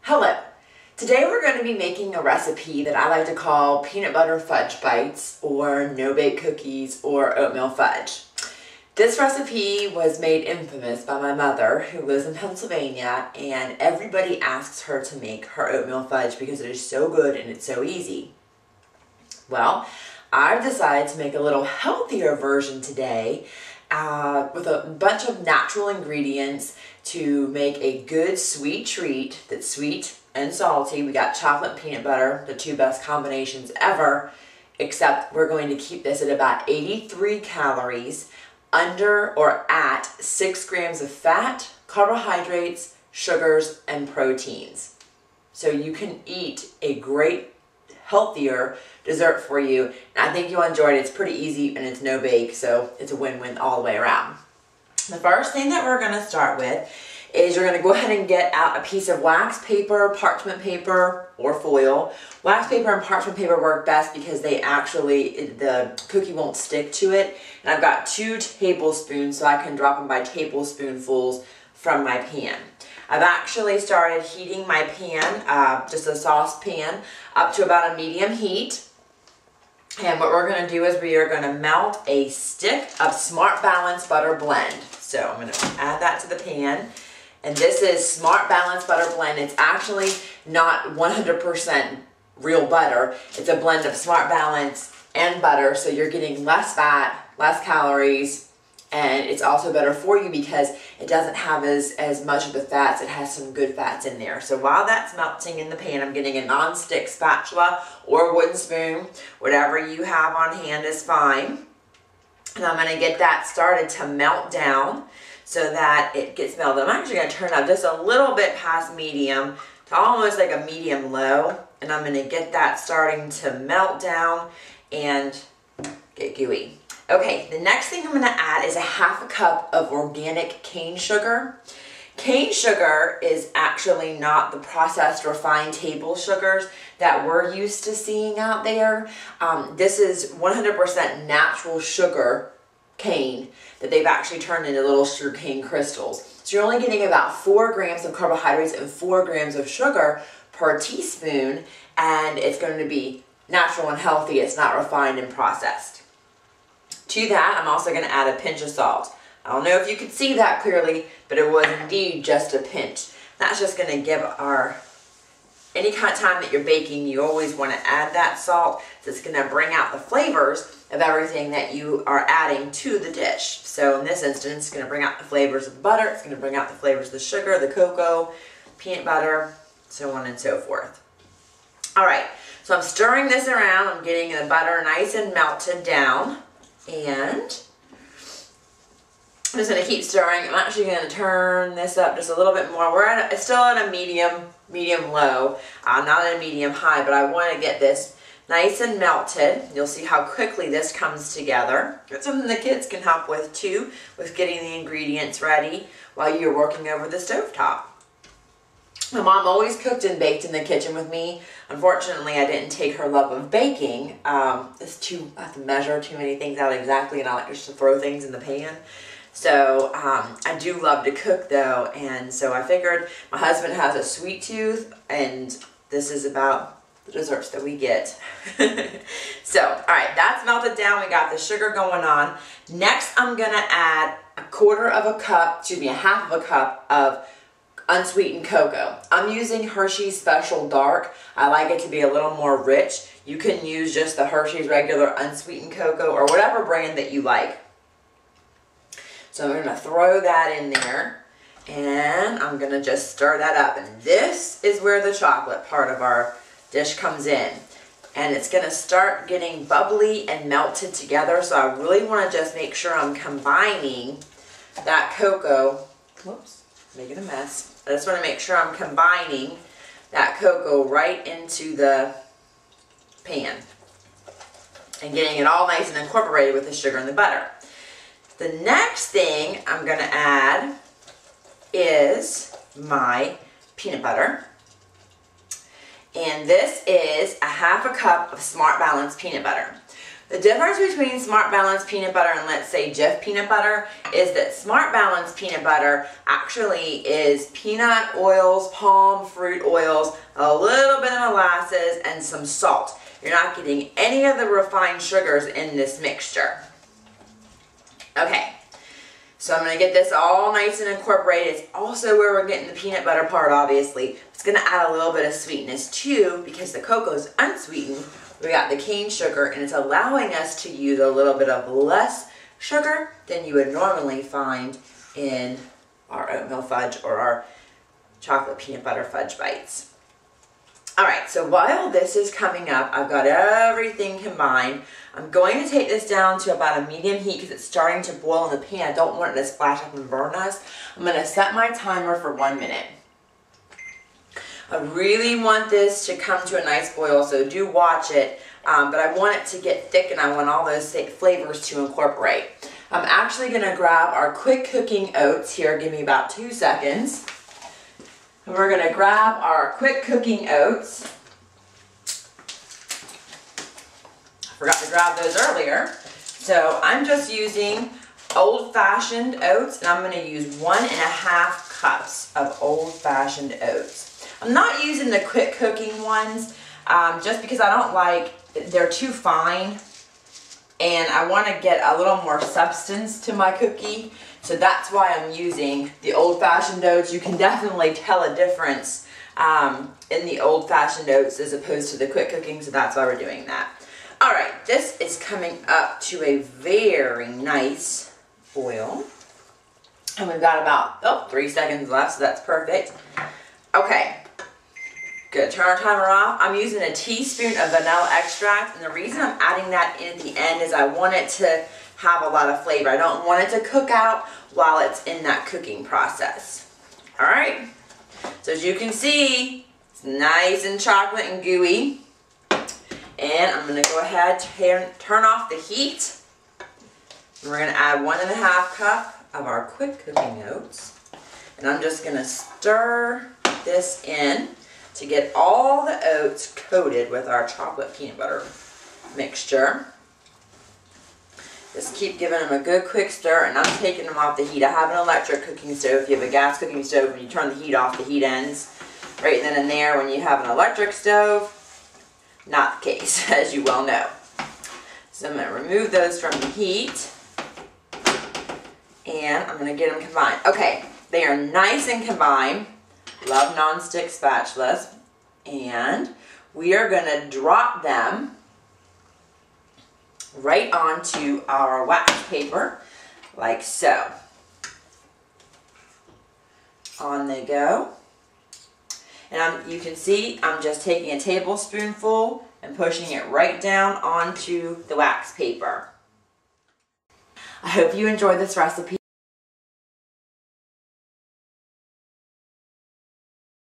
Hello. Today we're going to be making a recipe that I like to call peanut butter fudge bites or no-bake cookies or oatmeal fudge. This recipe was made infamous by my mother who lives in Pennsylvania, and everybody asks her to make her oatmeal fudge because it is so good and it's so easy. Well, I've decided to make a little healthier version today with a bunch of natural ingredients to make a good sweet treat that's sweet and salty. We got chocolate and peanut butter, the two best combinations ever, except we're going to keep this at about 83 calories, under or at 6 grams of fat, carbohydrates, sugars, and proteins. So you can eat a great, healthier dessert for you. And I think you'll enjoy it. It's pretty easy and it's no bake, so it's a win-win all the way around. The first thing that we're going to start with is you're going to go ahead and get out a piece of wax paper, parchment paper, or foil. Wax paper and parchment paper work best because they actually, the cookie won't stick to it. And I've got 2 tablespoons, so I can drop them by tablespoonfuls from my pan. I've actually started heating my pan, just a saucepan, up to about a medium heat. And what we're going to do is we are going to melt a stick of Smart Balance Butter Blend. So I'm going to add that to the pan. And this is Smart Balance Butter Blend. It's actually not 100% real butter. It's a blend of Smart Balance and butter, so you're getting less fat, less calories, and it's also better for you because it doesn't have as much of the fats. It has some good fats in there. So while that's melting in the pan, I'm getting a non-stick spatula or wooden spoon. Whatever you have on hand is fine. And I'm going to get that started to melt down so that it gets melted. I'm actually going to turn up just a little bit past medium to almost like a medium low. And I'm going to get that starting to melt down and get gooey. Okay, the next thing I'm going to add is a ½ cup of organic cane sugar. Cane sugar is actually not the processed refined table sugars that we're used to seeing out there. This is 100% natural sugar cane that they've actually turned into little sugar cane crystals. So you're only getting about 4 grams of carbohydrates and 4 grams of sugar per teaspoon, and it's going to be natural and healthy. It's not refined and processed. To that, I'm also going to add a pinch of salt. I don't know if you could see that clearly, but it was indeed just a pinch. That's just going to give any kind of time that you're baking, you always want to add that salt. So it's going to bring out the flavors of everything that you are adding to the dish. So in this instance, it's going to bring out the flavors of the butter. It's going to bring out the flavors of the sugar, the cocoa, peanut butter, so on and so forth. All right, so I'm stirring this around. I'm getting the butter nice and melted down. And I'm just going to keep stirring. I'm actually going to turn this up just a little bit more. It's still at a medium low, not at a medium high, but I want to get this nice and melted. You'll see how quickly this comes together. It's something the kids can help with too, with getting the ingredients ready while you're working over the stovetop. My mom always cooked and baked in the kitchen with me. Unfortunately, I didn't take her love of baking. I have to measure too many things out exactly, and I like just to throw things in the pan. So I do love to cook though, and so I figured my husband has a sweet tooth, and this is about the desserts that we get. So, all right, that's melted down. We got the sugar going on. Next, I'm gonna add a half of a cup of unsweetened cocoa. I'm using Hershey's Special Dark. I like it to be a little more rich. You can use just the Hershey's regular unsweetened cocoa or whatever brand that you like. So I'm going to throw that in there and I'm going to just stir that up. And this is where the chocolate part of our dish comes in. And it's going to start getting bubbly and melted together. So I really want to just make sure I'm combining that cocoa. Whoops, making a mess. I just want to make sure I'm combining that cocoa right into the pan and getting it all nice and incorporated with the sugar and the butter. The next thing I'm going to add is my peanut butter. And this is a ½ cup of Smart Balance peanut butter. The difference between Smart Balance peanut butter and, let's say, Jif peanut butter is that Smart Balance peanut butter actually is peanut oils, palm fruit oils, a little bit of molasses, and some salt. You're not getting any of the refined sugars in this mixture. Okay, so I'm going to get this all nice and incorporated. It's also where we're getting the peanut butter part, obviously. It's going to add a little bit of sweetness too, because the cocoa is unsweetened. We got the cane sugar, and it's allowing us to use a little bit of less sugar than you would normally find in our oatmeal fudge or our chocolate peanut butter fudge bites. Alright, so while this is coming up, I've got everything combined. I'm going to take this down to about a medium heat because it's starting to boil in the pan. I don't want it to splash up and burn us. I'm going to set my timer for 1 minute. I really want this to come to a nice boil, so do watch it, but I want it to get thick and I want all those flavors to incorporate. I'm actually going to grab our quick cooking oats here. Give me about 2 seconds. And we're going to grab our quick cooking oats. I forgot to grab those earlier. So I'm just using old-fashioned oats, and I'm going to use 1.5 cups of old-fashioned oats. I'm not using the quick cooking ones just because I don't like, they're too fine, and I want to get a little more substance to my cookie. So that's why I'm using the old-fashioned oats. You can definitely tell a difference in the old-fashioned oats as opposed to the quick cooking, so that's why we're doing that. Alright, this is coming up to a very nice boil. And we've got about 3 seconds left, so that's perfect. Okay, good. Turn our timer off. I'm using a teaspoon of vanilla extract, and the reason I'm adding that in at the end is I want it to have a lot of flavor. I don't want it to cook out while it's in that cooking process. Alright, so as you can see, it's nice and chocolate and gooey. And I'm going to go ahead and turn off the heat. And we're going to add 1.5 cup of our quick cooking oats. And I'm just going to stir this in to get all the oats coated with our chocolate peanut butter mixture. Just keep giving them a good quick stir, and I'm taking them off the heat. I have an electric cooking stove. If you have a gas cooking stove, when you turn the heat off, the heat ends right then and there. When you have an electric stove, not the case, as you well know. So I'm going to remove those from the heat, and I'm going to get them combined. Okay, they are nice and combined. Love non-stick spatulas. And we are going to drop them right onto our wax paper, like so. On they go. And you can see I'm just taking a tablespoonful and pushing it right down onto the wax paper. I hope you enjoyed this recipe.